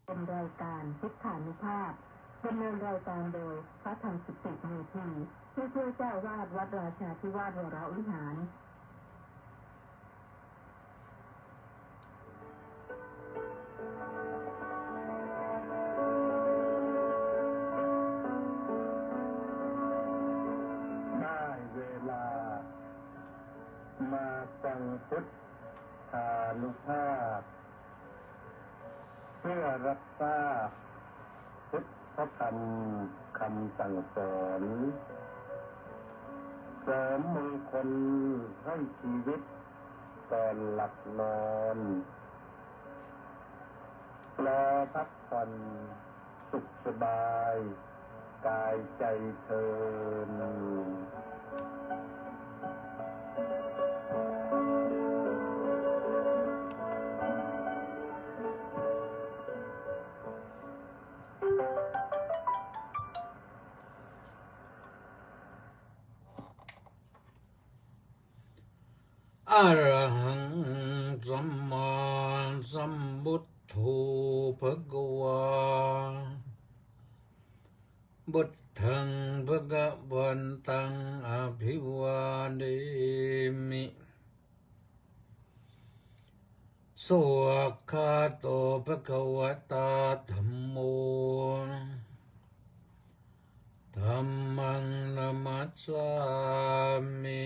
เป็นรายการพุทธานุภาพดำเนินรายการโดยพระธรรมสุติเมธีผู้ช่วยเจ้าวาดวัดราชาธิวาสวรวิหารได้เวลามาฟังพุทธานุภาพเพื่อรับทราบพุทธธรรมคำสั่งสอนเสริมมงคลให้ชีวิตก่อนหลับนอนรอพักผ่อนสุขสบายกายใจเทินอะระหังสัมมาสัมพุทโธภะคะวาพุทธังภะคะวันตังอภิวาเทมิสวากขาโตภะคะวะตาธัมโมธัมมังนะมัสสามิ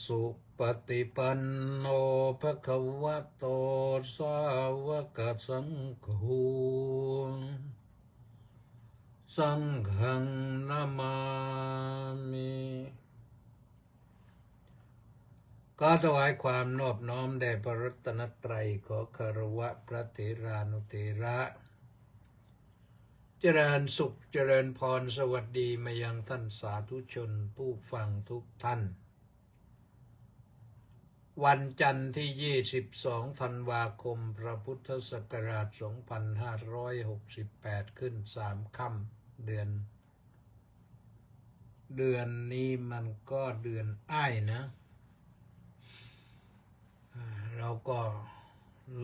สุปฏิปันโนภะคะวะโตสาวกสังโฆสังฆังนะมามิก็ถวายความนอบน้อมแด่พระรัตนตรัยขอคารวะพระเถรานุเถระเจริญสุขเจริญพรสวัสดีมายังท่านสาธุชนผู้ฟังทุกท่านวันจันทร์ที่22ธันวาคมพระพุทธศักราช2568ขึ้น3ค่ำเดือนนี้มันก็เดือนอ้ายนะเราก็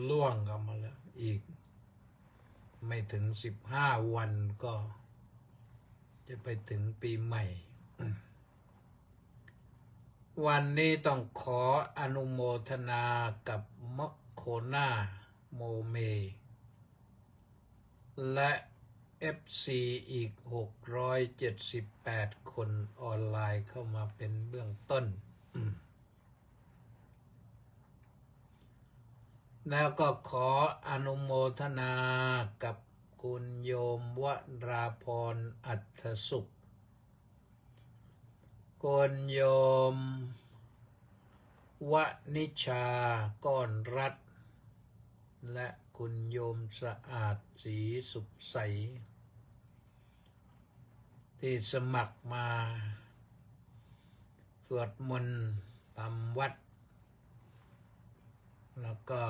ล่วงกันมาแล้วอีกไม่ถึง15วันก็จะไปถึงปีใหม่วันนี้ต้องขออนุโมทนากับมัคโคนาโมเมและ FC อีก678คนออนไลน์เข้ามาเป็นเบื้องต้นแล้วก็ขออนุโมทนากับคุณโยมวราพรอัฏฐสุขคุณโยมวนิชาก้อนรัตน์และคุณโยมสะอาดศรีสุขใสที่สมัครมาสวดมนต์ทำวัดแล้วก็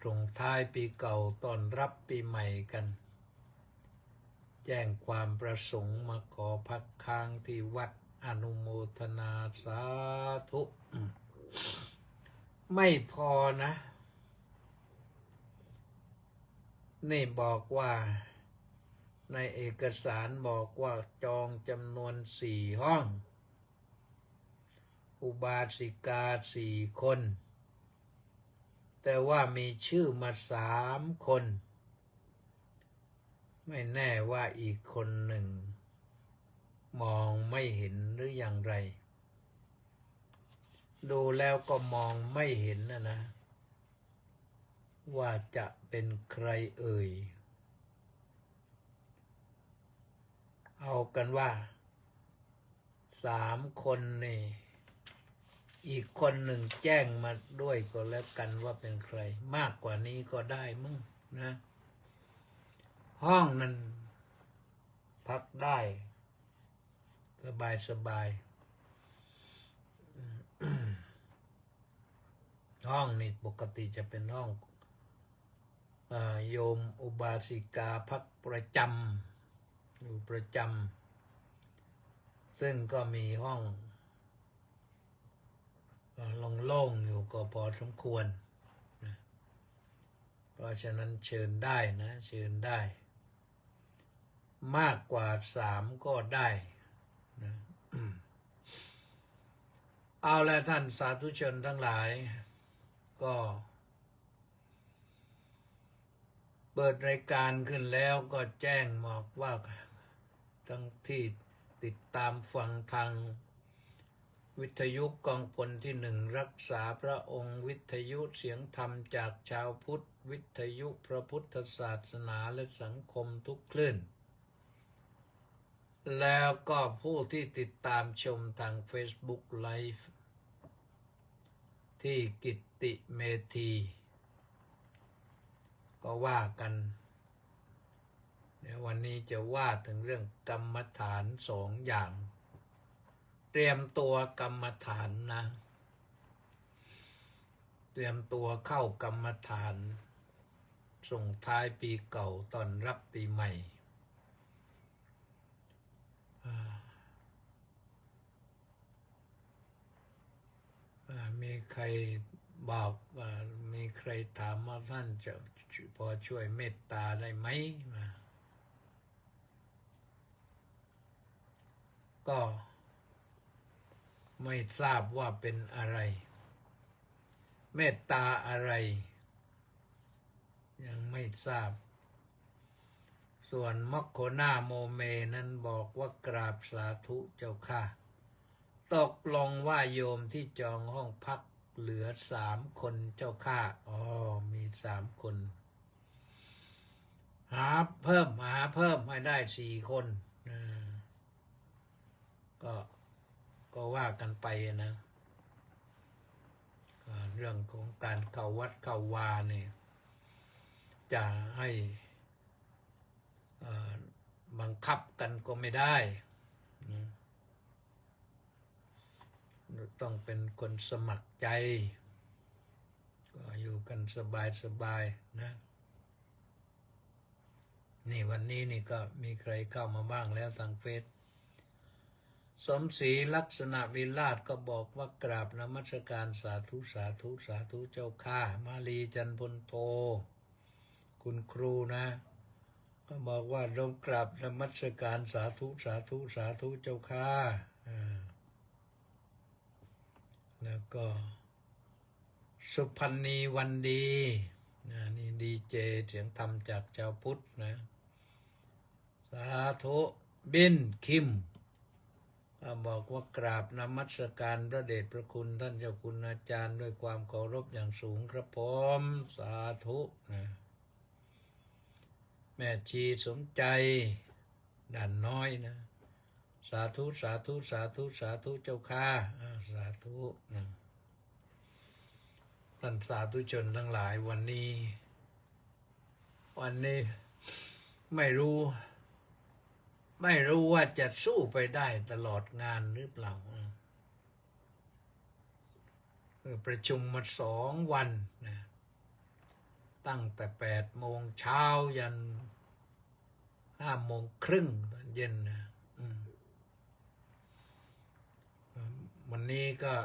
ส่งท้ายปีเก่าต้อนรับปีใหม่กันแจ้งความประสงค์มาขอพักค้างที่วัดอนุโมทนาสาธุไม่พอนะนี่บอกว่าในเอกสารบอกว่าจองจำนวน4 ห้องอุบาสิกา4 คนแต่ว่ามีชื่อมา3 คนไม่แน่ว่าอีกคนหนึ่งมองไม่เห็นหรืออย่างไรดูแล้วก็มองไม่เห็นนะว่าจะเป็นใครเอ่ยเอากันว่า3 คนนี่อีกคนหนึ่งแจ้งมาด้วยก็แล้วกันว่าเป็นใครมากกว่านี้ก็ได้มั้งนะห้องนั้นพักได้สบายห้องนี่ปกติจะเป็นห้องโยมอุบาสิกาพักประจำอยู่ประจำซึ่งก็มีห้องโล่งๆอยู่ก็พอสมควร ราะฉะนั้นเชิญได้นะเชิญได้ มากกว่า3ก็ได้นะเอาละท่านสาธุชนทั้งหลายก็เปิดรายการขึ้นแล้วก็แจ้งบอกว่าทั้งที่ติดตามฟังทางวิทยุกองพลที่1รักษาพระองค์วิทยุเสียงธรรมจากชาวพุทธวิทยุพระพุทธศาสนาและสังคมทุกคลื่นแล้วก็ผู้ที่ติดตามชมทาง Facebook Live ที่กิตติเมธีก็ว่ากันเดี๋ยววันนี้จะว่าถึงเรื่องกรรมฐาน2 อย่างเตรียมตัวกรรมฐานนะเตรียมตัวเข้ากรรมฐานส่งท้ายปีเก่าต้อนรับปีใหม่มีใครบอกมีใครถามว่าท่านจะพอช่วยเมตตาได้ไหมก็ไม่ทราบว่าเป็นอะไรเมตตาอะไรยังไม่ทราบส่วนมัคโคนาโมเมนั้นบอกว่ากราบสาธุเจ้าค่ะตกลงว่าโยมที่จองห้องพักเหลือ3 คนเจ้าค่ะมี3 คนหาเพิ่มให้ได้4 คนก็ว่ากันไปนะเรื่องของการเข้าวัดเข้าวาเนี่ยจะให้บังคับกันก็ไม่ได้ต้องเป็นคนสมัครใจก็อยู่กันสบายนะนี่วันนี้นี่ก็มีใครเข้ามาบ้างแล้วทางเฟซสมศรีลักษณะวิราชก็บอกว่ากราบนมัสการสาธุสาธุสาธุเจ้าข้ามาลีจันพลโทคุณครูนะก็บอกว่าลงกราบนมัสการสาธุสาธุสาธุเจ้าข้าแล้วก็สุพันนีวันดีนี่ดีเจเสียงธรรมจากชาวพุทธนะสาธุบินคิมบอกว่ากราบนมัสการพระเดชพระคุณท่านเจ้าคุณอาจารย์ด้วยความเคารพอย่างสูงครับผมสาธุนะแม่ชีสมใจด่านน้อยนะสาธุสาธุสาธุสาธุเจ้าข้าสาธุนะท่านสาธุชนทั้งหลายวันนี้ไม่รู้ว่าจะสู้ไปได้ตลอดงานหรือเปล่าประชุมมา2 วันนะตั้งแต่8 โมงเช้ายัน5 โมงครึ่งตอนเย็นนะวันนี้ก็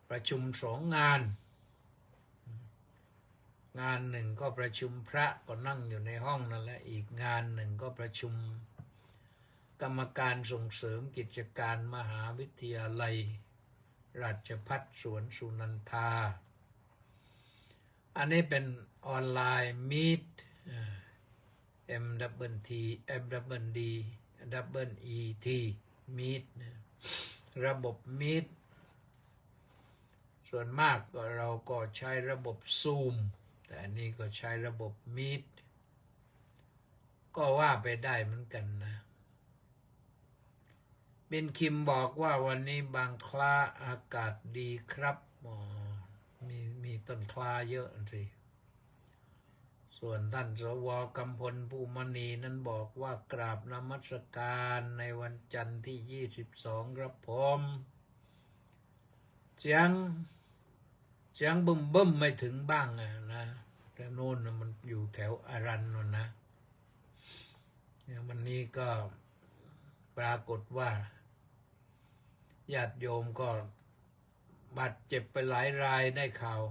ประชุม2 งานหนึ่งก็ประชุมพระก็นั่งอยู่ในห้องนั่นแหละอีกงานหนึ่งก็ประชุมกรรมการส่งเสริมกิจการมหาวิทยาลัยราชภัฏสวนสุนันทาอันนี้เป็นออนไลน์มีตMWTมีตระบบมีตส่วนมากเราก็ใช้ระบบซูมแต่อันนี้ก็ใช้ระบบมีตก็ว่าไปได้เหมือนกันนะบินคิมบอกว่าวันนี้บางคลาอากาศดีครับมีต้นคลาเยอะสิส่วนท่านสว.กำพลภูมณีนั้นบอกว่ากราบนมัสการในวันจันทร์ที่22ครับผมเสียงบึ้มไม่ถึงบ้างนะแต่โน่นมันอยู่แถวอารันนนนะวันนี้ก็ปรากฏว่าญาติโยมก็บาดเจ็บไปหลายรายได้ข่าว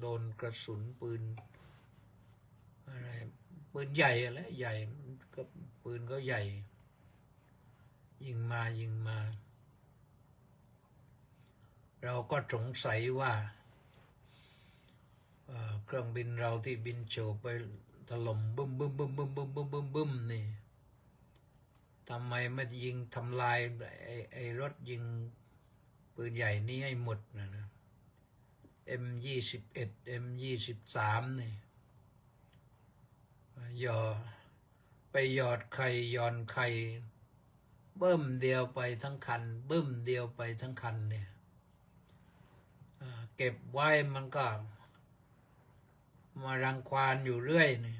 โดนกระสุนปืนอะไรปืนใหญ่อะไรใหญ่ก็ปืนก็ใหญ่ยิงมา เราก็สงสัยว่าเครื่องบินเราที่บินโฉบไปถล่มบึ้มนี่ทำไมไม่ยิงทำลายไอ้รถยิงปืนใหญ่นี้ให้หมดนะM21 M23นี่ไปหยอดไข่ย้อนไข่บึ้มเดียวไปทั้งคันบึ้มเดียวไปทั้งคันเนี่ยเก็บไว้มันก็มารังควานอยู่เรื่อยนี่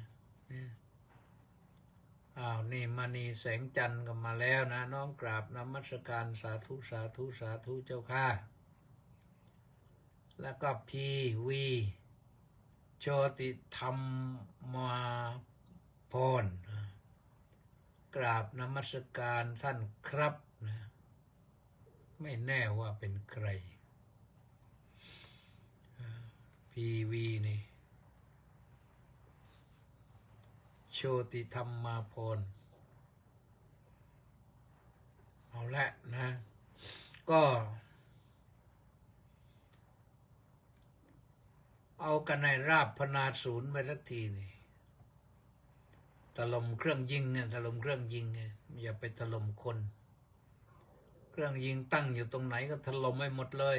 นี่มณีแสงจันทร์ก็มาแล้วนะน้อมกราบนมัสการสาธุสาธุสาธุเจ้าค่ะแล้วก็พีวีโชติธรรมมาพรกราบนมัสการท่านครับนะไม่แน่ว่าเป็นใครพีวีนี่โชติธรรมมาพรเอาละนะก็เอากันในราบพนาศูนย์ไปสักทีนี่ถล่มเครื่องยิงเนี่ยถล่มเครื่องยิงไงอย่าไปถล่มคนเครื่องยิงตั้งอยู่ตรงไหนก็ถล่มให้หมดเลย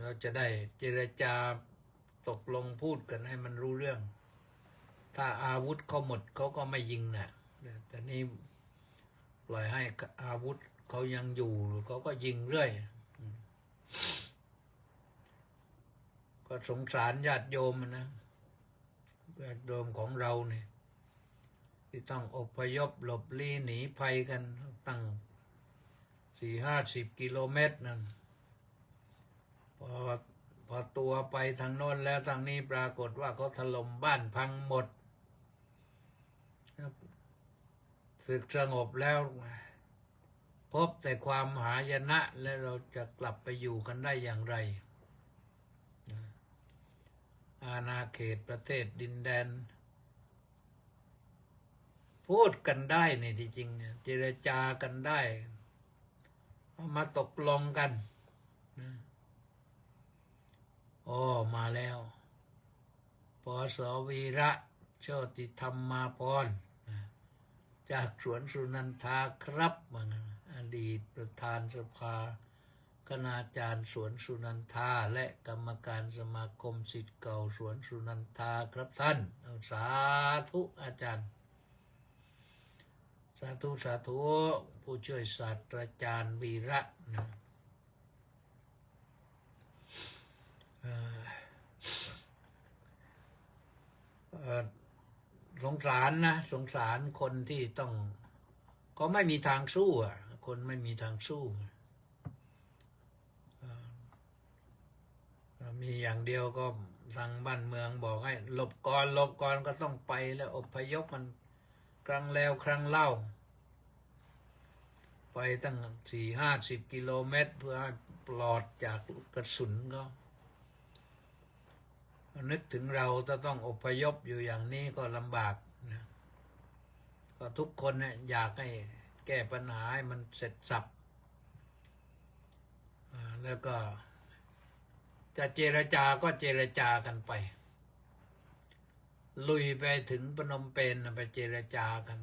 เราจะได้เจรจาตกลงพูดกันให้มันรู้เรื่องถ้าอาวุธเขาหมดเขาก็ไม่ยิงนะแต่นี่ปล่อยให้อาวุธเขายังอยู่เขาก็ยิงเรื่อยก็สงสารญาติโยมนะญาติโยมของเราเนี่ยที่ต้องอพยพหลบลี้หนีภัยกันตั้ง40-50 กิโลเมตรนั่นพอตัวไปทางโน้นแล้วทางนี้ปรากฏว่าเขาถล่มบ้านพังหมดศึกสงบแล้วพบแต่ความหายนะและเราจะกลับไปอยู่กันได้อย่างไรอาณาเขตประเทศดินแดนพูดกันได้นี่ที่จริงเจรจากันได้มาตกลงกันมาแล้วปสวีระโชติธรรมมาพรจากสวนสุนันทาครับอดีตประธานสภาคณาจารย์สวนสุนันทาและกรรมการสมาคมศิษย์เก่าสวนสุนันทาครับท่านสาธุอาจารย์สาธุสาธุผู้ช่วยศาสตราจารย์วีระนะสงสารนะสงสารคนที่ต้องเขาไม่มีทางสู้คนไม่มีทางสู้มีอย่างเดียวก็ทางบ้านเมืองบอกให้หลบก่อนก็ต้องไปแล้วอพยพมันครั้งแล้วครั้งเล่าไปตั้ง40-50 กิโลเมตรเพื่อปลอดจากกระสุนก็นึกถึงเราจะต้องอพยพอยู่อย่างนี้ก็ลำบากนะก็ทุกคนเนี่ยอยากให้แก้ปัญหาให้มันเสร็จสับแล้วก็จะเจรจาก็เจรจากันไปลุยไปถึงพนมเปญไปเจรจากัน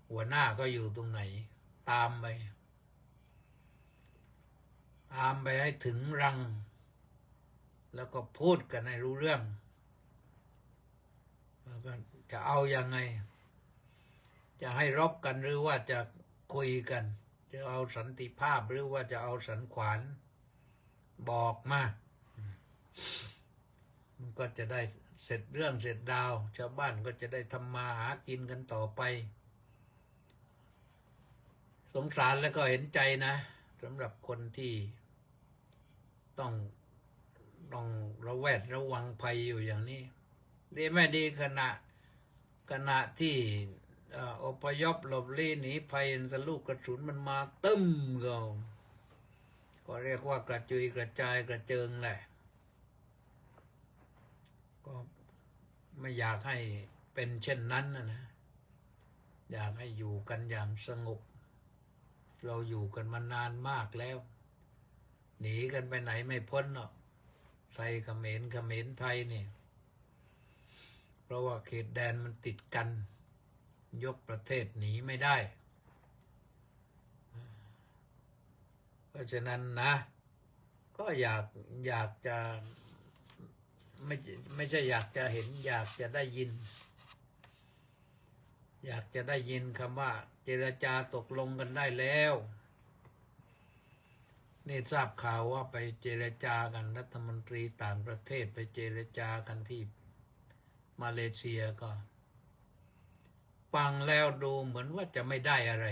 หัวหน้าก็อยู่ตรงไหนตามไปให้ถึงรังแล้วก็พูดกันให้รู้เรื่องแล้วก็จะเอายังไงจะให้รบกันหรือว่าจะคุยกันจะเอาสันติภาพหรือว่าจะเอาสันขวานบอกมามันก็จะได้เสร็จเรื่องเสร็จราวชาวบ้านก็จะได้ทำมาหากินกันต่อไปสงสารแล้วก็เห็นใจนะสำหรับคนที่ต้องระแวดระวังภัยอยู่อย่างนี้ดีไม่ดีขณะที่อพยพหลบลี้หนีภัยแต่ลูกกระสุนมันมาตึ้มก็ ก็เรียกว่ากระจุยกระจายกระเจิงแหละก็ไม่อยากให้เป็นเช่นนั้นนะอยากให้อยู่กันอย่างสงบเราอยู่กันมานานมากแล้วหนีกันไปไหนไม่พ้นหรอกไทยเขมรไทยนี่เพราะว่าเขตแดนมันติดกันยกประเทศหนีไม่ได้เพราะฉะนั้นนะก็อยากจะไม่ใช่อยากจะเห็นอยากจะได้ยินคำว่าเจรจาตกลงกันได้แล้วนี่ทราบข่าวว่าไปเจรจากันรัฐมนตรีต่างประเทศไปเจรจากันที่มาเลเซียก็ฟังแล้วดูเหมือนว่าจะไม่ได้อะไร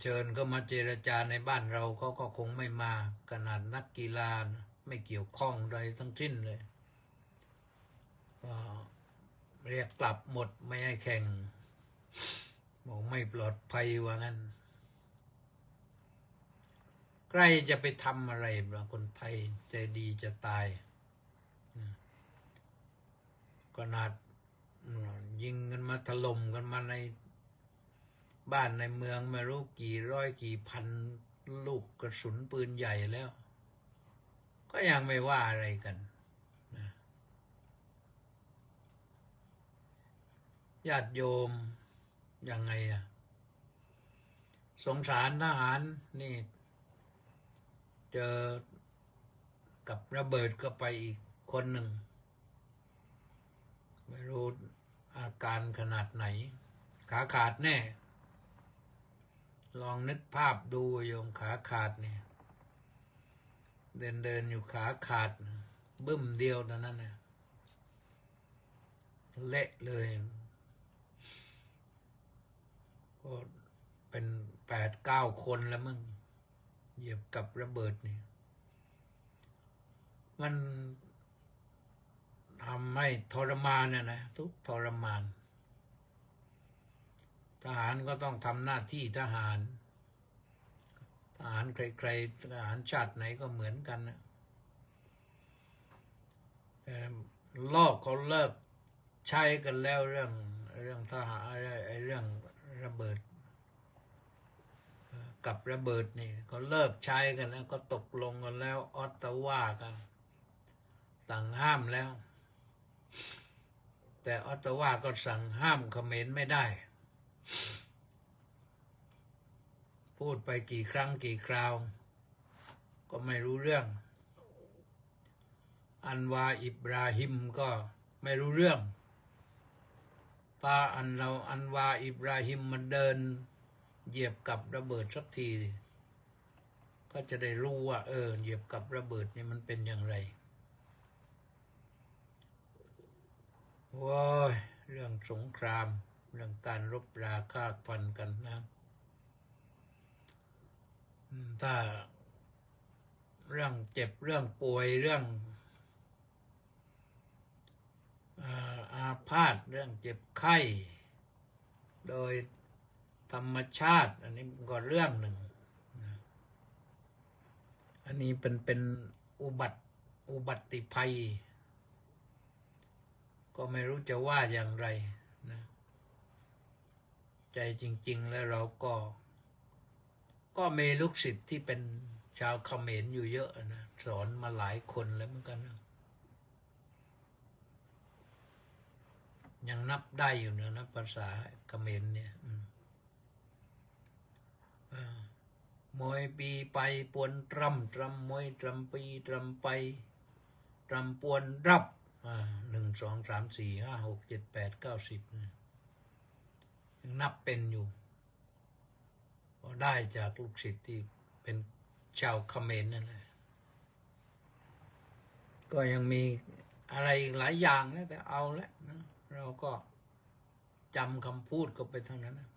เชิญก็มาเจรจาในบ้านเราเขาก็คงไม่มาขนาดนักกีฬาไม่เกี่ยวข้องใดทั้งสิ้นเลยก็เรียกกลับหมดไม่ให้แข่งบอกไม่ปลอดภัยว่างั้นใครจะไปทำอะไรบ้างคนไทยใจดีจะตายขนาดยิงกันมาถล่มกันมาในบ้านในเมืองไม่รู้กี่ร้อยกี่พันลูกกระสุนปืนใหญ่แล้วก็ยังไม่ว่าอะไรกันญาติโยมยังไงสงสารทหารนี่เจอกับระเบิดก็ไปอีกคนหนึ่งไม่รู้อาการขนาดไหนขาขาดแน่ลองนึกภาพดูโยมขาขาดเนี่ยเดินอยู่ขาขาดบึ้มเดียวเท่านั้นนะเละเลยก็เป็น8-9 คนแล้วมึงเหยียบกับระเบิดนี่มันทำให้ทรมานนะทุกทรมานทหารก็ต้องทำหน้าที่ทหารใครๆทหารชาติไหนก็เหมือนกันนะแต่เขาเลิกใช้กันแล้วเรื่องทหารเรื่องระเบิดกับระเบิดนี่เขาเลิกใช้กันแล้วก็ตกลงกันแล้วออตตาวาก็สั่งห้ามแล้วแต่ออตตาวาก็สั่งห้ามเขมรไม่ได้พูดไปกี่ครั้งกี่คราวก็ไม่รู้เรื่องอันวาอิบราฮิมก็ไม่รู้เรื่องพาอันวาอิบราฮิมมันเดินเหยียบกับระเบิดสักทีก็จะได้รู้ว่าเหยียบกับระเบิดนี่มันเป็นอย่างไรว้ายเรื่องสงครามเรื่องการรบราฆ่าฟันกันนะถ้าเรื่องเจ็บเรื่องป่วยเรื่องอาพาธเรื่องเจ็บไข้โดยธรรมชาติอันนี้ก็เรื่องหนึ่งอันนี้เป็นอุบัติภัยก็ไม่รู้จะว่าอย่างไรนะใจจริงๆแล้วเราก็มีลูกศิษย์ที่เป็นชาวเขมรอยู่เยอะนะสอนมาหลายคนแล้วเหมือนกันนะยังนับได้อยู่นะภาษาเขมรเนี่ยมวยปีไปปวนตรำมวยตรำปีตรำไปตรำปวนรับ1 2 3 4 5 6 7 8 9 10ยังนับเป็นอยู่ก็ได้จากลูกศิษย์ที่เป็นชาวเขมรนั่นแหละก็ยังมีอะไรหลายอย่างนะแต่เอาละนะเราก็จำคำพูดก็ไปเท่านั้นนะ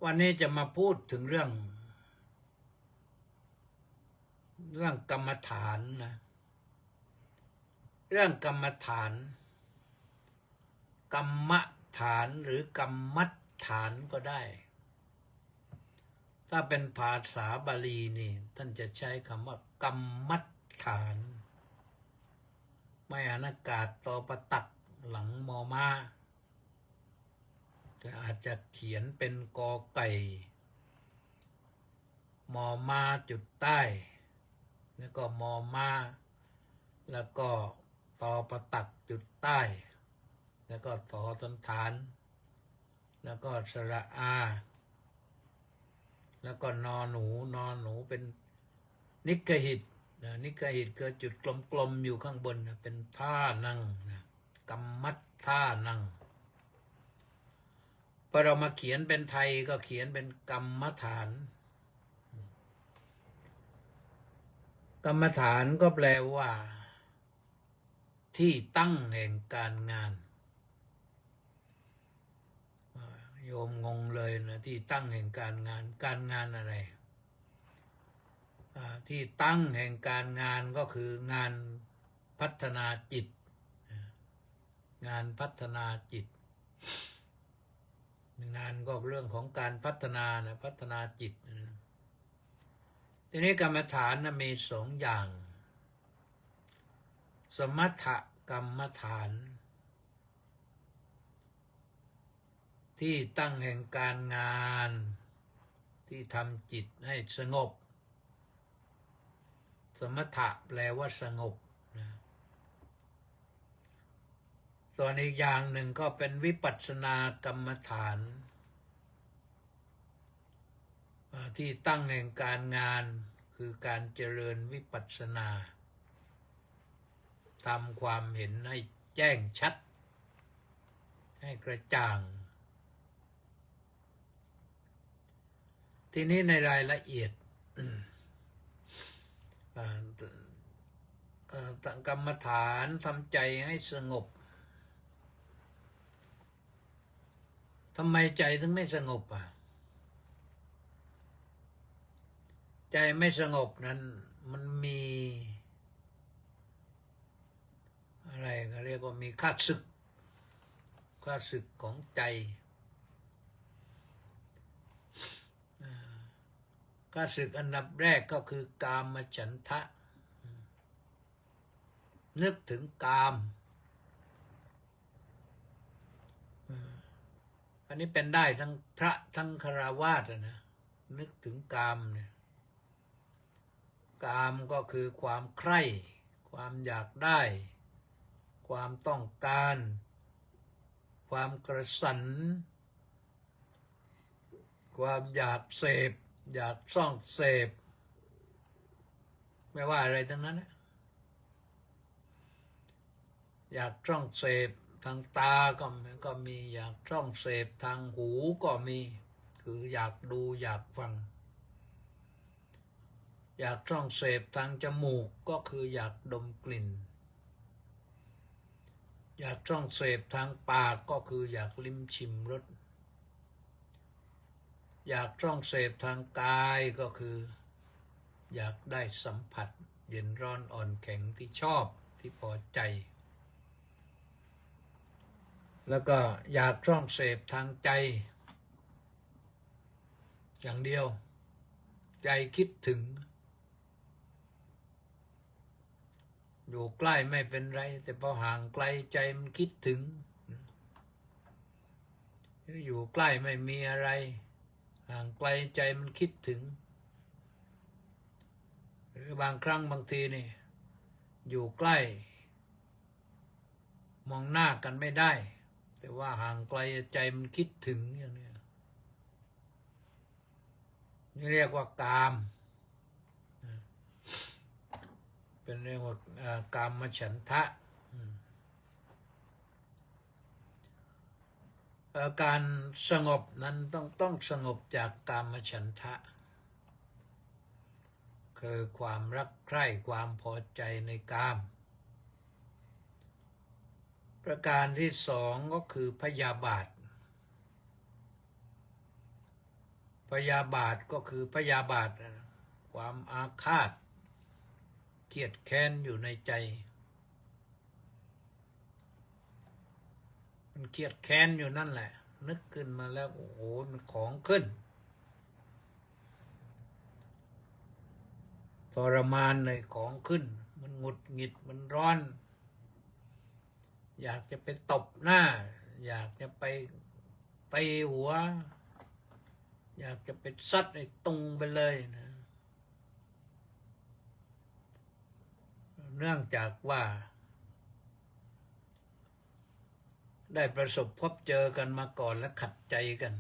วันนี้จะมาพูดถึงเรื่องกรรมฐานนะเรื่องกรรมฐาน กรรมฐานหรือกรรมัฏฐานก็ได้ ถ้าเป็นภาษาบาลีนี่ท่านจะใช้คำว่ากรรมัฏฐาน ไม่อานากาศตอประตักหลังมอมาแต่อาจจะเขียนเป็นกอไก่มอมาจุดใต้แล้วก็มอมาแล้วก็ตอประตักจุดใต้แล้วก็ตอสันฐานแล้วก็สระอาแล้วก็นอหนูเป็นนิกหิตนิกหิตก็จุดกลมๆอยู่ข้างบนเป็นท่านั่งกรรมัฏท่านั่งพอเรามาเขียนเป็นไทยก็เขียนเป็นกรรมฐานกรรมฐานก็แปลว่าที่ตั้งแห่งการงานโยมงงเลยนะที่ตั้งแห่งการงานอะไรที่ตั้งแห่งการงานก็คืองานพัฒนาจิตงานพัฒนาจิตงานก็เรื่องของการพัฒนาพัฒนาจิตทีนี้กรรมฐานมีสองอย่างสมถกรรมฐานที่ตั้งแห่งการงานที่ทำจิตให้สงบสมถะแปลว่าสงบส่วนอีกอย่างหนึ่งก็เป็นวิปัสสนากรรมฐานที่ตั้งแห่งการงานคือการเจริญวิปัสสนาทำความเห็นให้แจ้งชัดให้กระจ่างทีนี้ในรายละเอียดกรรมฐานทำใจให้สงบทำไมใจถึงไม่สงบใจไม่สงบนั้นมันมีอะไรเขาเรียกว่ามีข้าศึกของใจข้าศึกอันดับแรกก็คือกามฉันทะนึกถึงกามอันนี้เป็นได้ทั้งพระทั้งฆราวาสนะนึกถึงกามเนี่ยกามก็คือความใคร่ความอยากได้ความต้องการความกระสันความอยากเสพอยากซ่องเสพไม่ว่าอะไรทั้งนั้นอยากซ่องเสพทางตาก็มีอยากซ่องเสพทางหูก็มีคืออยากดูอยากฟังอยากซ่องเสพทางจมูกก็คืออยากดมกลิ่นอยากซ่องเสพทางปากก็คืออยากลิ้มชิมรสอยากซ่องเสพทางกายก็คืออยากได้สัมผัสเย็นร้อนอ่อนแข็งที่ชอบที่พอใจแล้วก็อยากซ่องเสพทางใจอย่างเดียวใจคิดถึงอยู่ใกล้ไม่เป็นไรแต่พอห่างไกลใจมันคิดถึงอยู่ใกล้ไม่มีอะไรห่างไกลใจมันคิดถึงหรือบางครั้งบางทีนี่อยู่ใกล้มองหน้ากันไม่ได้แต่ว่าห่างไกลใจมันคิดถึงอย่างนี้นี่เรียกว่ากามเป็นเรียกว่ากามฉันทะการสงบนั้นต้องสงบจากกามฉันทะคือความรักใคร่ความพอใจในกามประการที่สองก็คือพยาบาทก็คือพยาบาทความอาฆาตเกลียดแค้นอยู่ในใจ มันเครียดแค้นอยู่นั่นแหละ นึกขึ้นมาแล้วโอ้โหมันของขึ้นทรมานเลยของขึ้น มันหงุดหงิดมันร้อน อยากจะไปตบหน้า อยากจะไปตีหัว อยากจะไปซัดไอ้ตุงไปเลยนะ เนื่องจากว่า ได้ประสบพบเจอกันมาก่อนและขัดใจกัน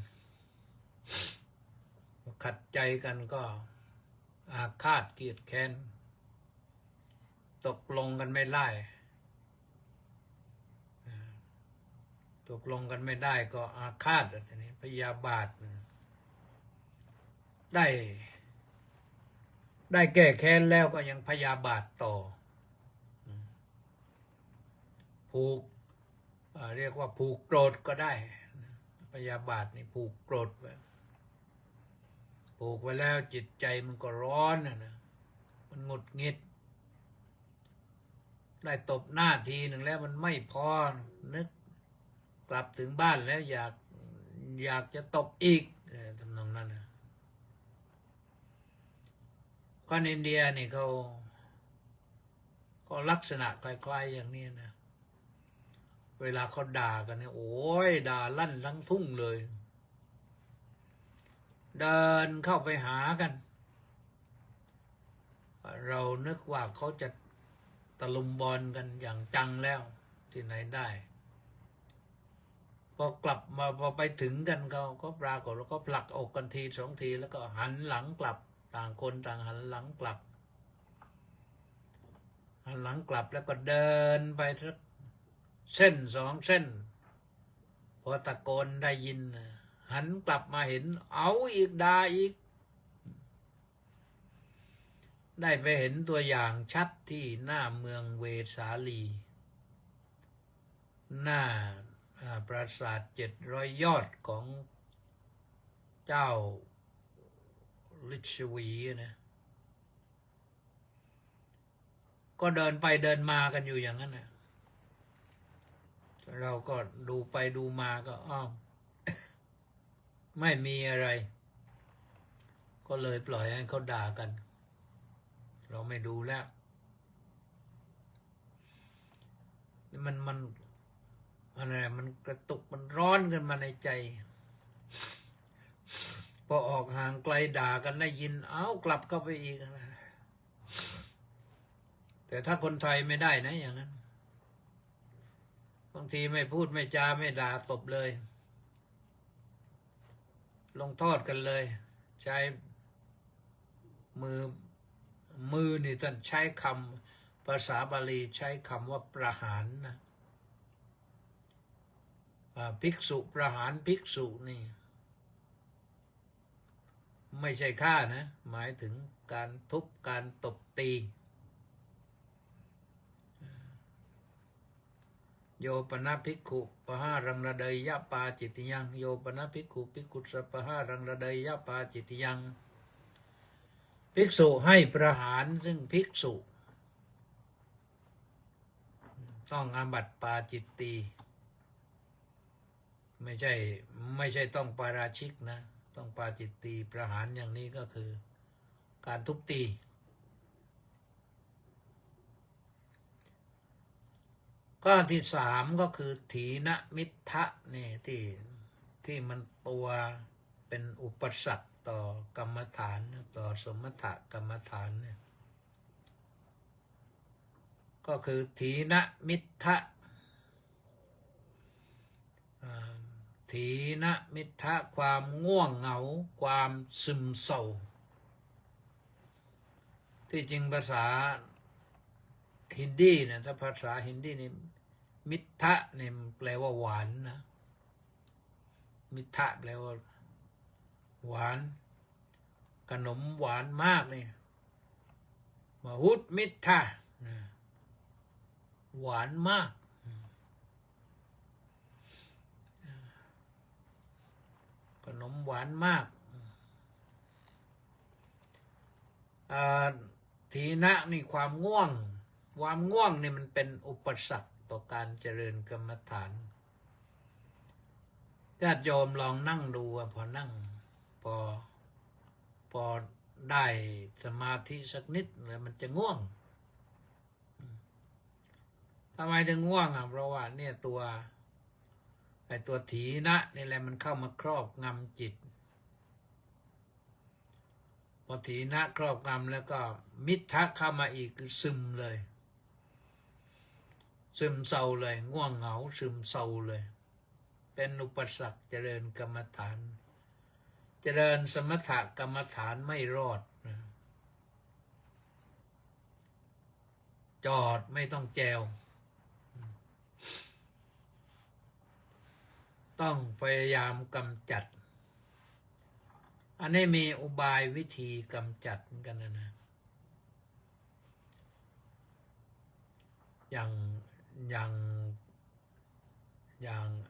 ขัดใจกันก็อาฆาตเกลียดแค้นตกลงกันไม่ได้ตกลงกันไม่ได้ก็อาฆาตทีนี้พยาบาทได้แก้แค้นแล้วก็ยังพยาบาทต่อผูกเรียกว่าผูกโกรธก็ได้พยาบาทนี่ผูกโกรธไว้ผูกไว้แล้วจิตใจมันก็ร้อนนะมันหงุดหงิดได้ตบหน้าทีหนึ่งแล้วมันไม่พอนึกกลับถึงบ้านแล้วอยากจะตบอีกทำนองนั้นนะคนอินเดียนี่เขาก็ลักษณะคล้ายๆอย่างนี้นะเวลาเขาด่ากันเนี่ยโอ้ยด่าลั่นทั้งทุ่งเลยเดินเข้าไปหากันเรานึกว่าเขาจะตะลุมบอลกันอย่างจังแล้วที่ไหนได้พอกลับมาพอไปถึงกันเขาก็ปรากฏแล้วก็ผลักอกกันทีสองทีแล้วก็หันหลังกลับต่างคนต่างหันหลังกลับหันหลังกลับแล้วก็เดินไปสักเส้นสองเส้นพอตะโกนได้ยินหันกลับมาเห็นเอาอีกด่าอีกได้ไปเห็นตัวอย่างชัดที่หน้าเมืองเวสาลีหน้าปราสาท700 ยอดของเจ้าลิชวีนะก็เดินไปเดินมากันอยู่อย่างนั้นนะเราก็ดูไปดูมาก็อ้าวไม่มีอะไร ก็เลยปล่อยให้เขาด่ากันเราไม่ดูแล้วมันอะไรมันกระตุกมันร้อนขึ้นมาในใจพอออกห่างไกลด่ากันได้ยินกลับเข้าไปอีกนะแต่ถ้าคนไทยไม่ได้นะอย่างนั้นบางทีไม่พูดไม่จาไม่ด่าตบเลยลงโทษกันเลยใช้มือนี่ท่านใช้คำภาษาบาลีใช้คำว่าประหารนะภิกษุประหารภิกษุนี่ไม่ใช่ฆ่านะหมายถึงการทุบการตบตีโยปนะภิกขุปหารังระเดยยะปาจิตยังโยปนะภิกขุภิกขุสัพปหารังระเดยยะปาจิตยังภิกษุให้ประหารซึ่งภิกษุต้องอาบัติปาจิตตีไม่ใช่ต้องปาราชิกนะต้องปาจิตตีประหารอย่างนี้ก็คือการทุบตีข้อที่3ก็คือถีนมิทธะนี่ที่มันตัวเป็นอุปสรรคต่อกรรมฐานต่อสมถกรรมฐานเนี่ยก็คือถีนมิทธะถีนมิทธะความง่วงเหงาความซึมเศร้าที่จริงภาษาฮินดีนะถ้าภาษาฮินดีนี่มิทธะเนี่ยแปลว่าหวานนะมิทธะแปลว่าหวานขนมหวานมากนี่มหุตมิทธะหวานมากขนมหวานมากทีนะนี่ความง่วงนี่มันเป็นอุปสรรคต่อการเจริญกรรมฐาน ญาติโยมลองนั่งดูพอนั่งพอได้สมาธิสักนิดแล้วมันจะง่วงทำไมถึงง่วงเพราะว่าเนี่ยตัวถีนะนี่แหละมันเข้ามาครอบงำจิตพอถีนะครอบงำแล้วก็มิทธะเข้ามาอีกคือซึมเลยซึมเศร้าเลยง่วงเหงาซึมเศร้าเลยเป็นอุปสรรคเจริญกรรมฐานเจริญสมถกรรมฐานไม่รอดจอดไม่ต้องแจวต้องพยายามกำจัดอันนี้มีอุบายวิธีกำจัดกันนะอย่าง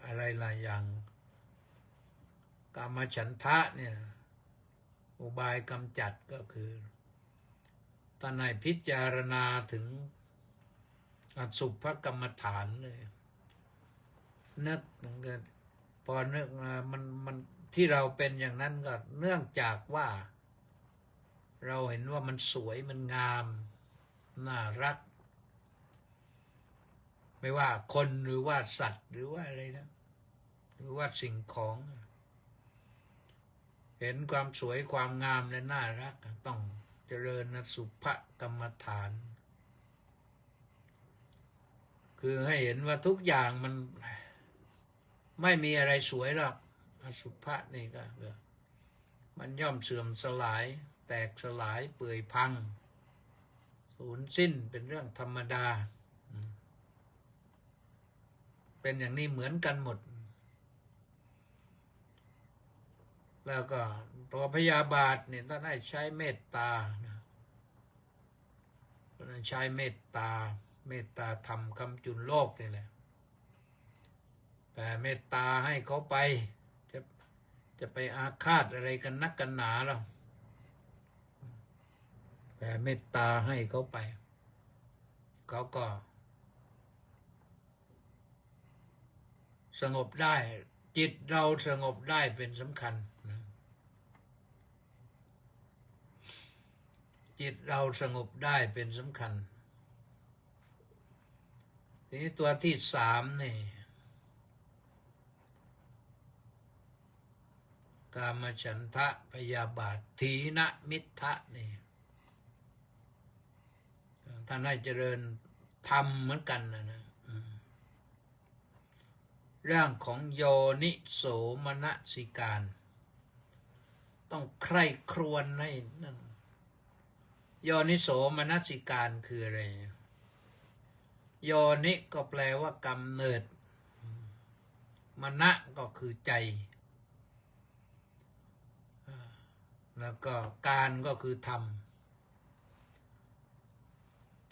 อะไรล่ะอย่างกามฉันทะเนี่ยอุบายกำจัดก็คือตอนไหนพิจารณาถึงอสุภกรรมฐานเลยนึกพอนึกมันที่เราเป็นอย่างนั้นก็เนื่องจากว่าเราเห็นว่ามันสวยมันงามน่ารักไม่ว่าคนหรือว่าสัตว์หรือว่าอะไรนะหรือว่าสิ่งของเห็นความสวยความงามและน่ารักต้องเจริญอสุภกรรมฐานคือให้เห็นว่าทุกอย่างมันไม่มีอะไรสวยหรอกอสุภะนี่ก็มันย่อมเสื่อมสลายแตกสลายเปื่อยพังสูญสิ้นเป็นเรื่องธรรมดาเป็นอย่างนี้เหมือนกันหมดแล้วก็ตัวพยาบาทเนี่ยต้องได้ใช้เมตตาใช้เมตตาธรรมคำจุนโลกนี่แหละแต่เมตตาให้เขาไปจะไปอาฆาตอะไรกันนักกันหนาหรอแต่เมตตาให้เขาไปเขาก็สงบได้จิตเราสงบได้เป็นสำคัญจิตเราสงบได้เป็นสำคัญทีนี้ตัวที่สามนี่กามฉันทะพยาบาทถีนมิทธะนี่ท่านให้เจริญธรรมเหมือนกันนะเรื่องของโยนิโสมนสิการต้องใคร่ครวญให้นั่นโยนิโสมนสิการคืออะไรโยนิก็แปลว่ากำเนิดมนะก็คือใจแล้วก็การก็คือธรรม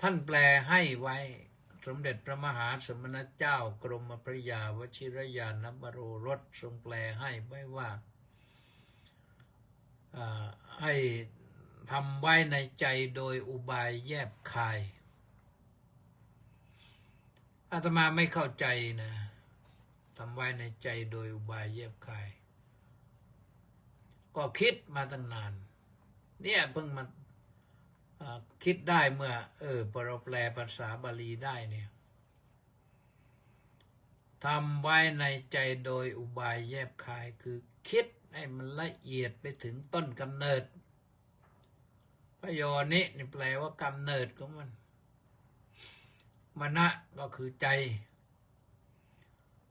ท่านแปลให้ไว้สมเด็จพระมหาสมณเจ้ากรมพระยาวชิรยานบโรรสทรงแปลให้ไว้ว่าให้ทำไว้ในใจโดยอุบายแยบคายอาตมาไม่เข้าใจนะทำไว้ในใจโดยอุบายแยบคายก็คิดมาตั้งนานเนี่ยเพิ่งมาคิดได้เมื่อพอเราแปลภาษาบาลีได้เนี่ยทำไว้ในใจโดยอุบายแยบคายคือคิดให้มันละเอียดไปถึงต้นกำเนิดพโยนินี่แปลว่ากำเนิดของมันมนะก็คือใจ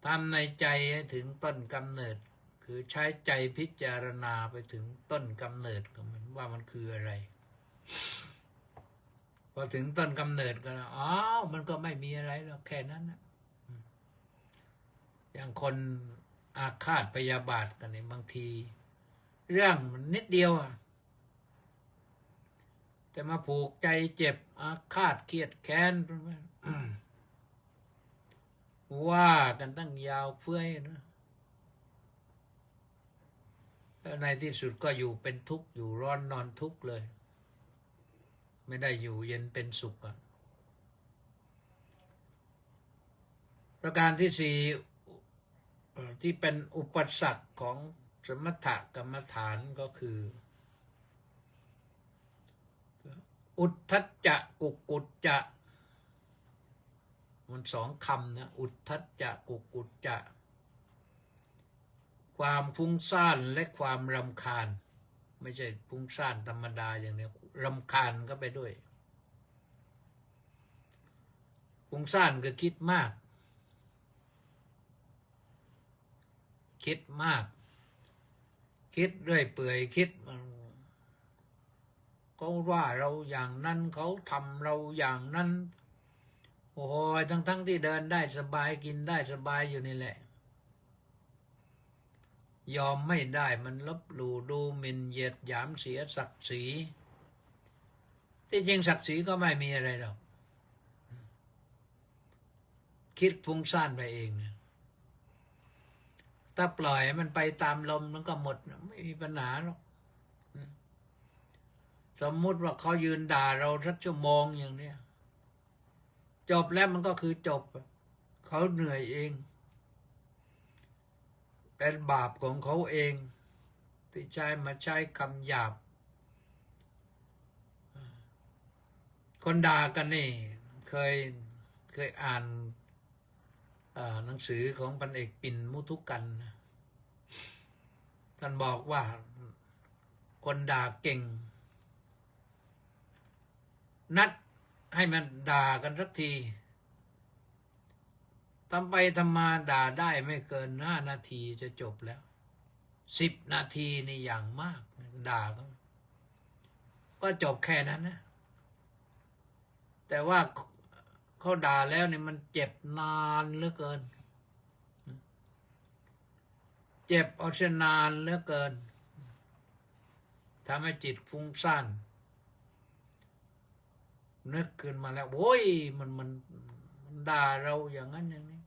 ทำในใจให้ถึงต้นกำเนิดคือใช้ใจพิจารณาไปถึงต้นกำเนิดของมันว่ามันคืออะไรพอถึงต้นกำเนิดก็มันก็ไม่มีอะไรหรอกแค่นั้นนะอย่างคนอาฆาตพยาบาทกันเนี่ยบางทีเรื่องมันนิดเดียวแต่มาผูกใจเจ็บอาฆาตเครียดแค้นว่ากันตั้งยาวเฟ้ยนะแล้วในที่สุดก็อยู่เป็นทุกข์อยู่ร้อนนอนทุกข์เลยไม่ได้อยู่เย็นเป็นสุขประการที่สี่ ที่เป็นอุปสรรคของสมถกรรมฐานก็คือ อุทธัจจะกุกุจจะมันสองคำนะอุทธัจจะกุกุจจะความฟุ้งซ่านและความรำคาญไม่ใช่ฟุ้งซ่านธรรมดาอย่างนี้รำคาญก็ไปด้วยฟุ้งซ่านก็คิดมากคิดเรื่อยเปื่อยคิดเขาว่าเราอย่างนั้นเขาทำเราอย่างนั้นโอ้โหทั้งที่เดินได้สบายกินได้สบายอยู่นี่แหละยอมไม่ได้มันลบหลู่ดูหมิ่นเหยียดหยามเสียศักดิ์ศรีที่จริงศักดิ์ศรีก็ไม่มีอะไรหรอกคิดฟุ้งซ่านไปเองถ้าปล่อยมันไปตามลมมันก็หมดไม่มีปัญหาหรอกสมมุติว่าเขายืนด่าเราสักชั่วโมงอย่างเนี้ยจบแล้วมันก็คือจบเขาเหนื่อยเองเป็นบาปของเขาเองที่ใช้มาใช้คำหยาบคนด่ากันนี่เคยอ่านหนังสือของพันเอกปิ่นมุทุกันท่านบอกว่าคนด่าเก่งนัดให้มันด่ากันสักทีทำไปทำมาด่าได้ไม่เกิน5 นาทีจะจบแล้ว10 นาทีนี่อย่างมากด่าก็จบแค่นั้นนะแต่ว่าเขาด่าแล้วนี่มันเจ็บนานเหลือเกินเจ็บเอาเสียนานเหลือเกินทำให้จิตฟุ้งซ่านนึกขึ้นมาแล้วโว้ยมันด่าเราอย่างนั้นอย่างนี้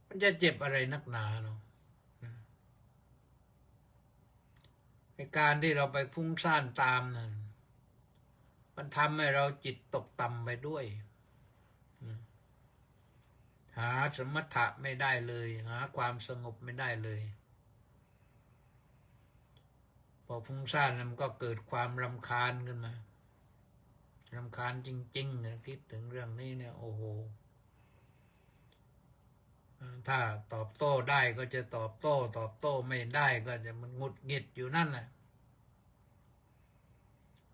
มันจะเจ็บอะไรนักหนาเนาะในการที่เราไปฟุ้งซ่านตามนั่นมันทำให้เราจิตตกต่ำไปด้วยหาสมถะไม่ได้เลยหาความสงบไม่ได้เลยพอฟุ้งซ่านมันก็เกิดความรำคาญขึ้นมารำคาญจริงๆนะคิดถึงเรื่องนี้เนี่ยโอ้โหถ้าตอบโต้ได้ก็จะตอบโต้ไม่ได้ก็จะมันหงุดหงิดอยู่นั่นแหละ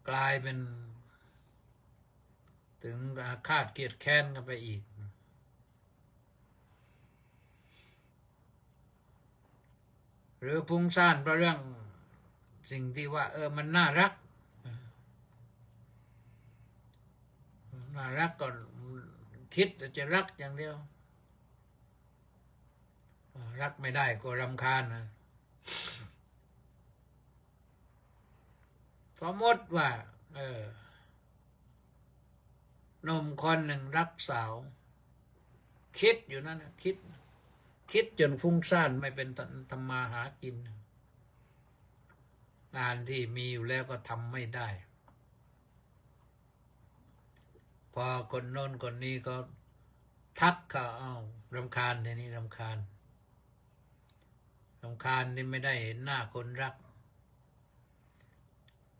กลายเป็นถึงอาฆาตเกลียดแค้นกันไปอีกหรือฟุ้งซ่านเพราะเรื่องสิ่งที่ว่ามันน่ารักก็คิดจะรักอย่างเดียวรักไม่ได้ก็รำคาญนะสมมติว่าหนุ่มคนหนึ่งรักสาวคิดอยู่นั่นนะคิดจนฟุ้งซ่านไม่เป็นทำมาหากินงานที่มีอยู่แล้วก็ทำไม่ได้พอคนโน้นคนนี้ก็ทักเขารำคาญทีนี้รำคาญนี่ไม่ได้เห็นหน้าคนรัก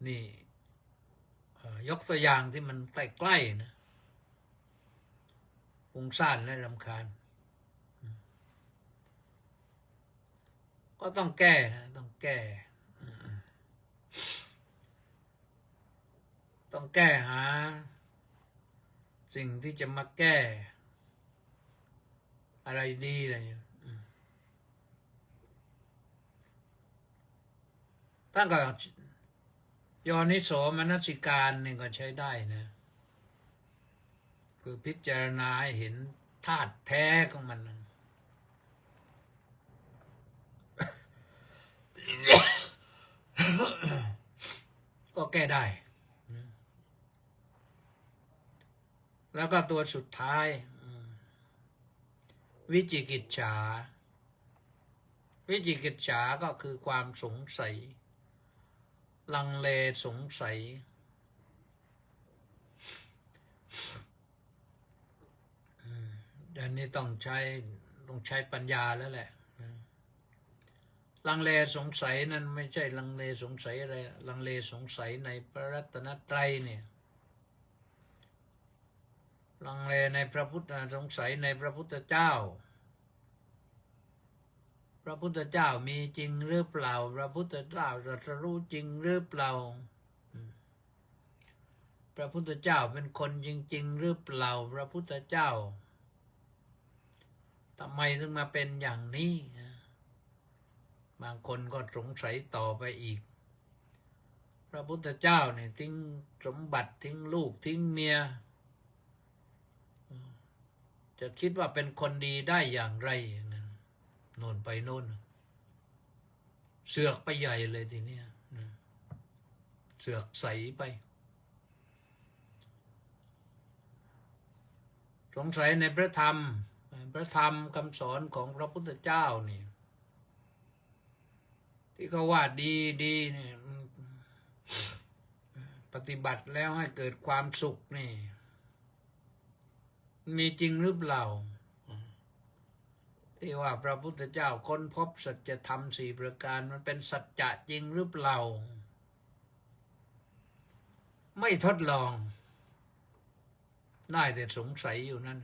นี่ยกตัวอย่างที่มันใกล้ๆนะฟุ้งซ่านและรำคาญก็ต้องแก้นะต้องแก้หาสิ่งที่จะมาแก้อะไรดีอะไรตั้งแต่โยนิโสมนสิการนี่ก็ใช้ได้นะคือพิจารณาให้เห็นธาตุแท้ของมันก็แก้ได้แล้วก็ตัวสุดท้ายวิจิกิจฉาก็คือความสงสัยลังเลสงสัยอันนี้ต้องใช้ ต้องใช้ปัญญาแล้วแหละลังเลสงสัยนั้นไม่ใช่ลังเลสงสัยอะไรลังเลสงสัยในพระรัตนตรัยเนี่ยลังเลในพระพุทธสงสัยในพระพุทธเจ้าพระพุทธเจ้ามีจริงหรือเปล่าพระพุทธเจ้าตรัสรู้จริงหรือเปล่าพระพุทธเจ้าเป็นคนจริงๆหรือเปล่าพระพุทธเจ้าทำไมถึงมาเป็นอย่างนี้บางคนก็สงสัยต่อไปอีกพระพุทธเจ้าเนี่ยทิ้งสมบัติทิ้งลูกทิ้งเมียจะคิดว่าเป็นคนดีได้อย่างไรโน่นไปโน่นเสือกไปใหญ่เลยทีเนี้ยเสือกใสไปสงสัยในพระธรรมคำสอนของพระพุทธเจ้านี่ที่เขาว่าดีเนี่ยปฏิบัติแล้วให้เกิดความสุขนี่มีจริงหรือเปล่าที่ว่าพระพุทธเจ้าค้นพบสัจธรรม4ประการมันเป็นสัจจะจริงหรือเปล่าไม่ทดลองได้แต่สงสัยอยู่นั่น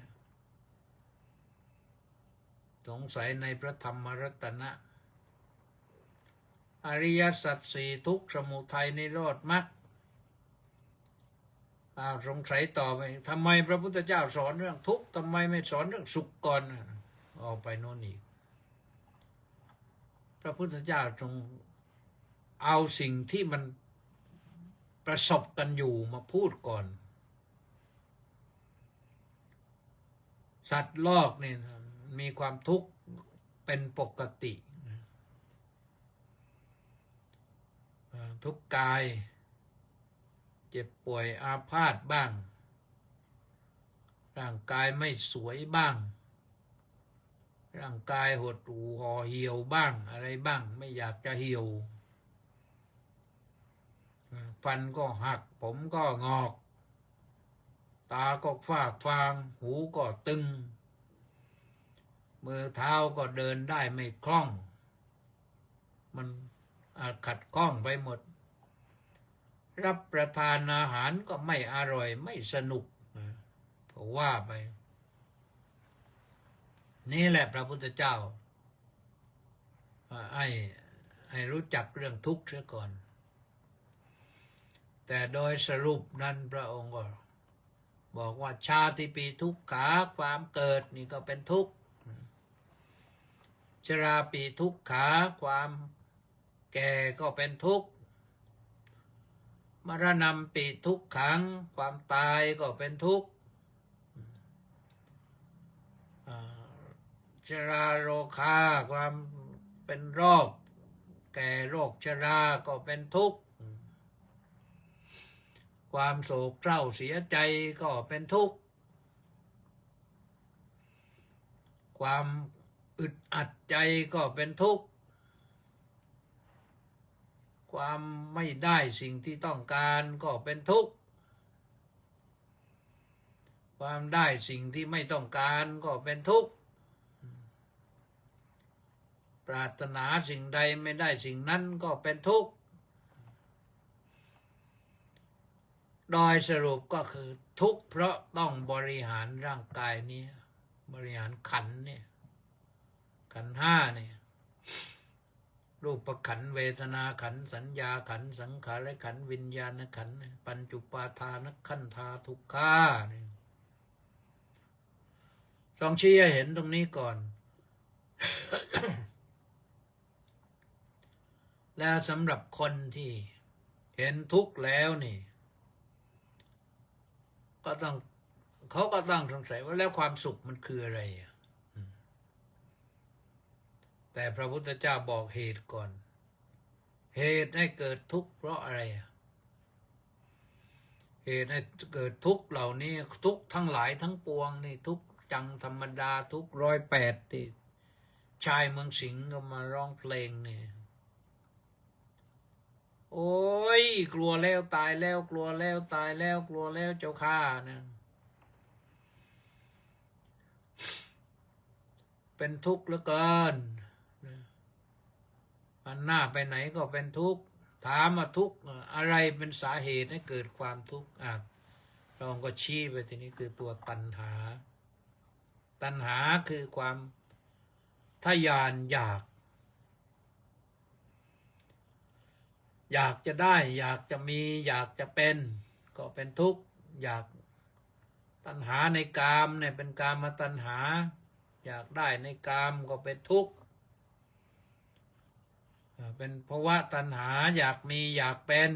สงสัยในพระธรรมรัตนะอริยสัจสี่ทุกข์สมุทัยนิโรธมรรคสงสัยต่อไปทำไมพระพุทธเจ้าสอนเรื่องทุกข์ทำไมไม่สอนเรื่องสุขก่อนออกไปโน่นอีกพระพุทธเจ้าจงเอาสิ่งที่มันประสบกันอยู่มาพูดก่อนสัตว์โลกนี่มีความทุกข์เป็นปกติทุกข์กายเจ็บป่วยอาพาธบ้างร่างกายไม่สวยบ้างร่างกายหดหู่ห่อเหี่ยวบ้างอะไรบ้างไม่อยากจะเหี่ยวฟันก็หักผมก็งอกตาก็ฝ้าฟางหูก็ตึงมือเท้าก็เดินได้ไม่คล่องมันขัดข้องไปหมดรับประทานอาหารก็ไม่อร่อยไม่สนุกเพราะว่าไปนี่แหละพระพุทธเจ้าให้รู้จักเรื่องทุกข์เสียก่อนแต่โดยสรุปนั้นพระองค์ก็บอกว่าชาติปีทุกขาความเกิดนี่ก็เป็นทุกข์ชราปีทุกขาความแก่ก็เป็นทุกข์มรณะปีทุกขังความตายก็เป็นทุกข์ชราโรคาความเป็นโรคแก่โรคชราก็เป็นทุกข์ความโศกเศร้าเสียใจก็เป็นทุกข์ความอึดอัดใจก็เป็นทุกข์ความไม่ได้สิ่งที่ต้องการก็เป็นทุกข์ความได้สิ่งที่ไม่ต้องการก็เป็นทุกข์ปรารถนาสิ่งใดไม่ได้สิ่งนั้นก็เป็นทุกข์โดยสรุปก็คือทุกข์เพราะต้องบริหารร่างกายนี้บริหารขันธ์เนี่ยขันธ์ห้าเนี่ยรูปขันธ์เวทนาขันธ์สัญญาขันธ์สังขารขันธ์วิญญาณขันธ์ปัญจุปาทานขันธาทุกขาต้องชี้ให้เห็นตรงนี้ก่อน แล้วสำหรับคนที่เห็นทุกข์แล้วนี่เขาก็ต้องสงสัยว่าแล้วความสุขมันคืออะไรแต่พระพุทธเจ้าบอกเหตุก่อนเหตุให้เกิดทุกข์เพราะอะไรเหตุให้เกิดทุกข์เหล่านี้ทุกข์ทั้งหลายทั้งปวงนี่ทุกข์จังธรรมดาทุกข์108ที่ชายเมืองสิงห์ก็มาร้องเพลงนี่โอ้ยกลัวแล้วตายแล้วกลัวแล้วตายแล้วกลัวแล้วเจ้าข้านะ เป็นทุกข์เหลือเกินอันหน้าไปไหนก็เป็นทุกข์ถามมาทุกข์อะไรเป็นสาเหตุให้เกิดความทุกข์เราก็ชี้ไปทีนี้คือตัวตัณหาตัณหาคือความทะยานอยากจะได้อยากจะมีอยากจะเป็นก็เป็นทุกข์อยากตัณหาในกามเนี่ยเป็นกามตัณหาอยากได้ในกามก็เป็นทุกข์เป็นภาวะตัณหาอยากมีอยากเป็น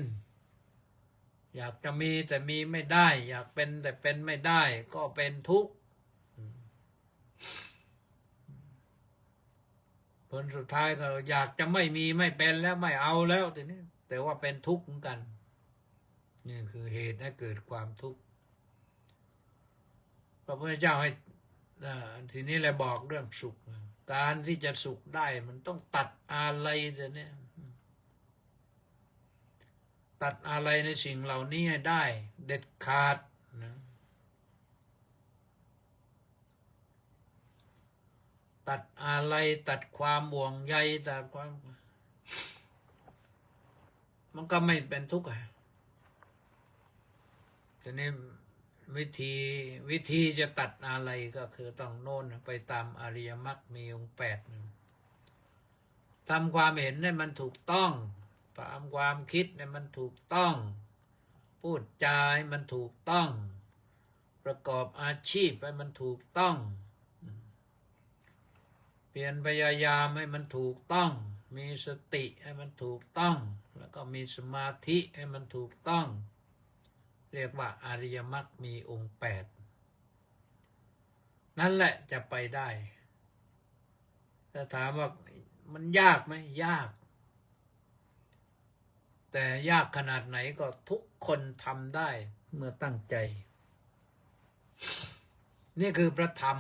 อยากจะมีแต่มีไม่ได้อยากเป็นแต่เป็นไม่ได้ก็เป็นทุกข์ผลสุดท้ายก็อยากจะไม่มีไม่เป็นแล้วไม่เอาแล้วทีนี้แต่ว่าเป็นทุกข์เหมือนกันนี่คือเหตุให้เกิดความทุกข์พระพุทธเจ้าให้ทีนี้เลยบอกเรื่องสุขการที่จะสุขได้มันต้องตัดอะไรแต่เนี่ยตัดอะไรในสิ่งเหล่านี้ให้ได้เด็ดขาดนะตัดอะไรตัดความห่วงใยตัดความมันก็ไม่เป็นทุกข์ทีนี้วิธีจะตัดอะไรก็คือต้องโน่นไปตามอริยมรรคมีองค์8ทำความเห็นให้มันถูกต้องตามความคิดให้มันถูกต้องพูดจาให้มันถูกต้องประกอบอาชีพให้มันถูกต้องเพียรพยายามให้มันถูกต้องมีสติให้มันถูกต้องแล้วก็มีสมาธิให้มันถูกต้องเรียกว่าอริยมรรคมีองค์8นั่นแหละจะไปได้ถ้าถามว่ามันยากไหมยากแต่ยากขนาดไหนก็ทุกคนทำได้เมื่อตั้งใจนี่คือพระธรรม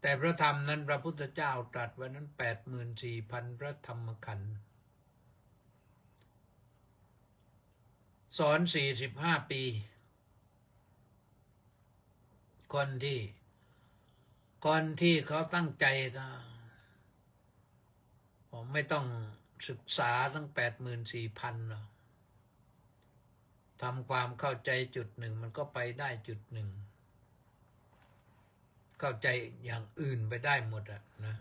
แต่พระธรรมนั้นพระพุทธเจ้าตรัสไว้นั้น 84,000 พระธรรมขันธ์สอน45 ปีคนที่เขาตั้งใจก็ไม่ต้องศึกษาตั้ง 84,000 หรอกทำความเข้าใจจุดหนึ่งมันก็ไปได้จุดหนึ่งเข้าใจอย่างอื่นไปได้หมดนะ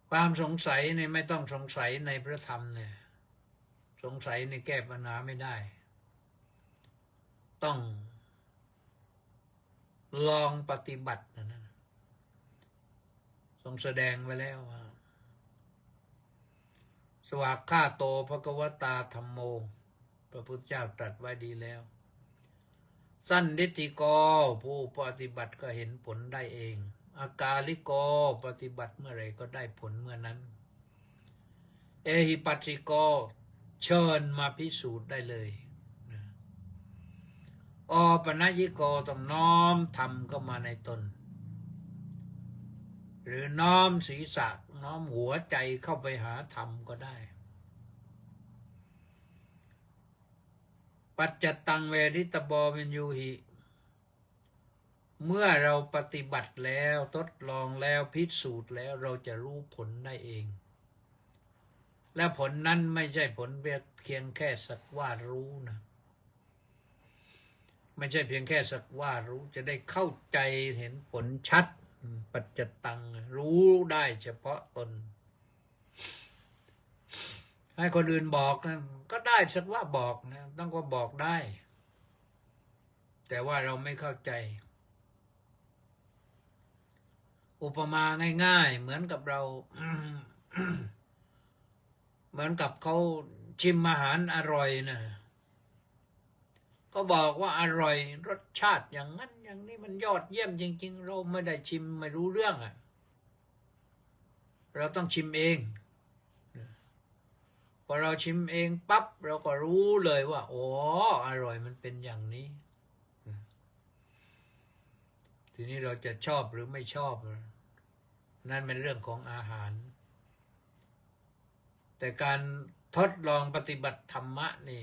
ความสงสัยเนี่ยไม่ต้องสงสัยในพระธรรมเนี่ยสงสัยในแก้ปัญหาไม่ได้ต้องลองปฏิบัตินะทรงแสดงไว้แล้วว่าสวากขาโตภควตาธัมโมพระพุทธเจ้าตรัสไว้ดีแล้วสันนิติโกผู้ปฏิบัติก็เห็นผลได้เองอากาลิโกปฏิบัติเมื่อไรก็ได้ผลเมื่อนั้นเอหิปัสสิโกเชิญมาพิสูจน์ได้เลยอปนัญญิโกต้องน้อมทำเข้ามาในตนหรือน้อมศีรษะน้อมหัวใจเข้าไปหาธรรมก็ได้ปัจจตังเวริตบวินยูหิเมื่อเราปฏิบัติแล้วทดลองแล้วพิสูจน์แล้วเราจะรู้ผลได้เองและผลนั้นไม่ใช่ผลเพียงแค่สักว่ารู้นะไม่ใช่เพียงแค่สักว่ารู้จะได้เข้าใจเห็นผลชัดปัจจตังรู้ได้เฉพาะตนให้คนอื่นบอกนะก็ได้สักว่าบอกนะต้องก็บอกได้แต่ว่าเราไม่เข้าใจอุปมาง่ายๆเหมือนกับเรา เหมือนกับเขาชิมอาหารอร่อยนะก็บอกว่าอร่อยรสชาติอย่างนั้นอย่างนี้มันยอดเยี่ยมจริงๆเราไม่ได้ชิมไม่รู้เรื่องเราต้องชิมเองพอเราชิมเองปั๊บเราก็รู้เลยว่าอ๋ออร่อยมันเป็นอย่างนี้ทีนี้เราจะชอบหรือไม่ชอบนั่นเป็นเรื่องของอาหารแต่การทดลองปฏิบัติธรรมะนี่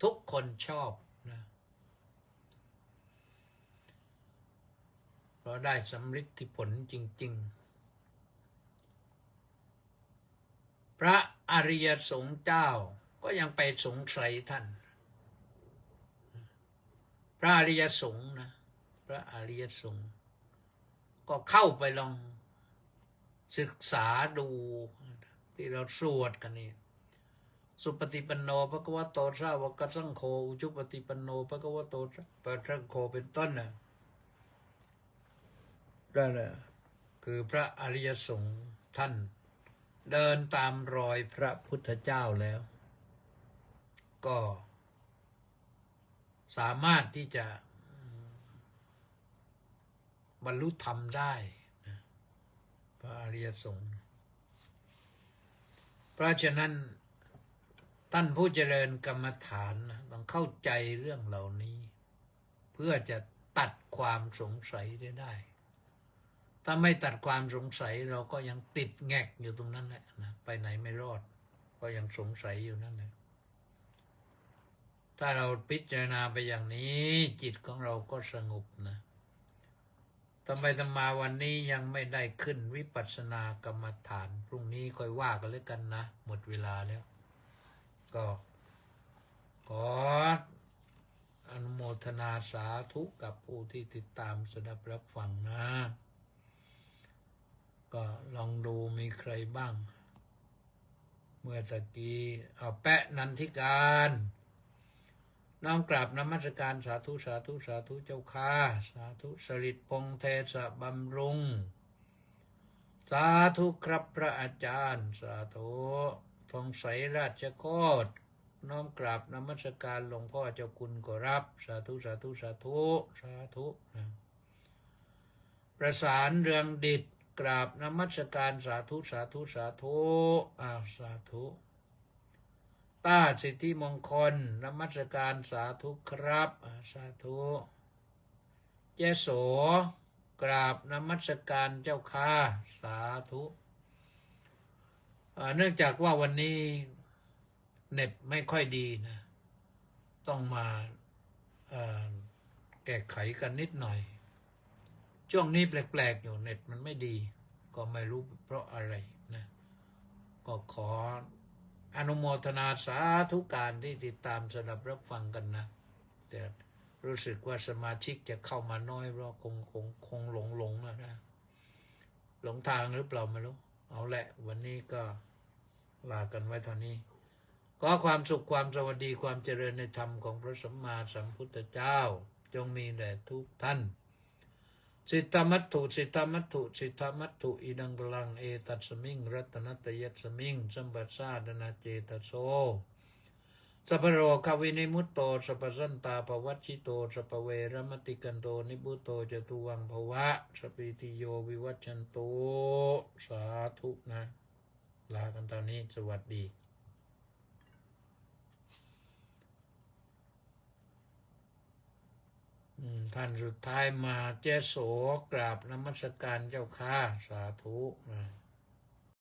ทุกคนชอบนะ เพราะได้สำฤทธิผลจริงๆพระอริยสงฆ์เจ้าก็ยังไปสงสัยท่านพระอริยสงฆ์นะพระอริยสงฆ์ก็เข้าไปลองศึกษาดูที่เราสวดกันนี่สุปฏิปันโนภควโตสาวกสังโฆอุจุปฏิปันโนภควโตสาวกสังโฆเป็นต้นนะนั่นแหละคือพระอริยสงฆ์ท่านเดินตามรอยพระพุทธเจ้าแล้วก็สามารถที่จะบรรลุธรรมได้นะพระอริยสงฆ์เพราะฉะนั้นท่านผู้เจริญกรรมฐานต้องเข้าใจเรื่องเหล่านี้เพื่อจะตัดความสงสัยได้ถ้าไม่ตัดความสงสัยเราก็ยังติดแงกอยู่ตรงนั้นแหละนะไปไหนไม่รอดก็ยังสงสัยอยู่นั่นแหละถ้าเราพิจารณาไปอย่างนี้จิตของเราก็สงบนะทำไมมาวันนี้ยังไม่ได้ขึ้นวิปัสสนากรรมฐานพรุ่งนี้ค่อยว่ากันเลยกันนะหมดเวลาแล้วก็ขออนุโมทนาสาธุกับผู้ที่ติดตามสดับรับฟังนะก็ลองดูมีใครบ้างเมื่อตะกี้เอาแปะนันทิการน้อมกราบนมัสการสาธุสาธุสาธุเจ้าค่ะสาธุสฤทธิ์พงษ์เทศบำรุงสาธุครับพระอาจารย์สาธุทองใสราชโคตรน้อมกราบนมัสการหลวงพ่อเจ้าคุณก็รับสาธุสาธุสาธุสาธุนะประสานเรืองดิษฐ์กราบนมัสการสาธุสาธุสาธุสาธุต้าสิทธิมงคลนมัสการสาธุครับสาธุเจโสกราบนมัสการเจ้าค่ะสาธุเนื่องจากว่าวันนี้เน็ตไม่ค่อยดีนะต้องมาแก้ไขกันนิดหน่อยช่วงนี้แปลกๆอยู่เน็ตมันไม่ดีก็ไม่รู้เพราะอะไรนะก็ขออนุโมทนาสาธุการที่ติดตามสดับรับฟังกันนะแต่รู้สึกว่าสมาชิกจะเข้ามาน้อยเพราะคงหลงนะหลงทางหรือเปล่าไม่รู้เอาแหละวันนี้ก็ลากันไว้เท่านี้ขอความสุขความสวัสดีความเจริญในธรรมของพระสัมมาสัมพุทธเจ้าจงมีแด่ทุกท่านสิทธมัตถุสิทธมัตถุสิทธมัตถุอิดังพลังเอตัสมิงรัตนัตยัสมิงสัมปัสสาดนาเจตโสสัพพโรควินิมุตโตสัพพสันตาภวัชชิโตสัพพเวรมติกันโตนิบุตโตจตุวังภวะสัพพิติโยวิวัชชันโตสาธุนะลากันตอนนี้สวัสดีท่านสุดท้ายมาเจโสกราบนมัสการเจ้าค่ะสาธุ